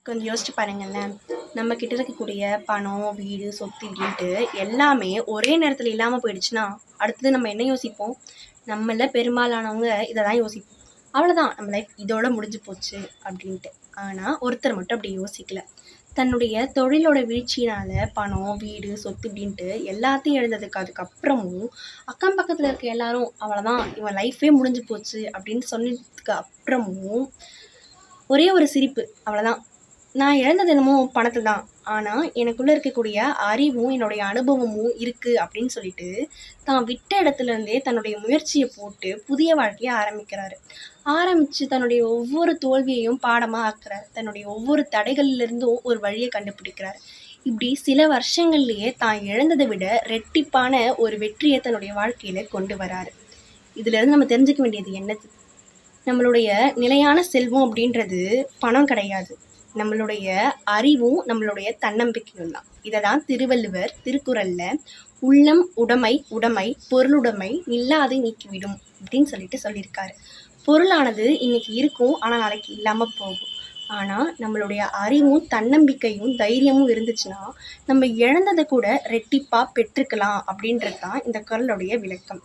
கொஞ்சம் யோசிச்சு பாருங்களேன். நம்ம கிட்ட இருக்கக்கூடிய பணம், வீடு, சொத்து இப்படின்ட்டு எல்லாமே ஒரே நேரத்துல இல்லாம போயிடுச்சுன்னா, அடுத்தது நம்ம என்ன யோசிப்போம்? நம்மள பெரும்பாலானவங்க இத தான் யோசிப்போம். அவ்வளோதான் நம்ம லைஃப் இதோட முடிஞ்சு போச்சு அப்படின்ட்டு. ஆனா, ஒருத்தர் மட்டும் அப்படி யோசிக்கல. தன்னுடைய தொழிலோட வீழ்ச்சியினால பணம், வீடு, சொத்து இப்படின்ட்டு எல்லாத்தையும் இழந்ததுக்கு அதுக்கப்புறமும், அக்கம் பக்கத்துல இருக்க எல்லாரும் அவ்வளோதான் இவன் லைஃபே முடிஞ்சு போச்சு அப்படின்னு சொன்னதுக்கு அப்புறமும், ஒரே ஒரு சிரிப்பு அவ்வளோதான். நான் இழந்தது என்னமோ பணத்த தான். ஆனா, எனக்குள்ள இருக்கக்கூடிய அறிவும், என்னுடைய அனுபவமும் இருக்கு அப்படின்னு சொல்லிட்டு, தான் விட்ட இடத்துலருந்தே தன்னுடைய முயற்சிய போட்டு புதிய வாழ்க்கைய ஆரம்பிக்கிறாரு. ஆரம்பிச்சு தன்னுடைய ஒவ்வொரு தோல்வியையும் பாடமா ஆக்குறாரு. தன்னுடைய ஒவ்வொரு தடைகள்லேருந்தும் ஒரு வழிய கண்டுபிடிக்கிறாரு. இப்படி சில வருஷங்கள்லயே தான் இழந்தத விட ரெட்டிப்பான ஒரு வெற்றிய தன்னுடைய வாழ்க்கையில கொண்டு வராரு. இதுலருந்து நம்ம தெரிஞ்சுக்க வேண்டியது என்னது? நம்மளுடைய நிலையான செல்வம் அப்படின்றது பணம் கிடையாது. நம்மளுடைய அறிவும், நம்மளுடைய தன்னம்பிக்கையும் தான். இத தான் திருவள்ளுவர் திருக்குறள்ல "உள்ளம் உடைமை உடைமை பொருளுடைமை நில்லாது நீக்கிவிடும்" அப்படின்னு சொல்லியிருக்காரு. பொருளானது இன்னைக்கு இருக்கும், ஆனா நாளைக்கு இல்லாம போகும். ஆனா நம்மளுடைய அறிவும், தன்னம்பிக்கையும், தைரியமும் இருந்துச்சுன்னா, நம்ம இழந்தத கூட ரெட்டிப்பா பெற்றுக்கலாம் அப்படின்றது தான் இந்த குறளுடைய விளக்கம்.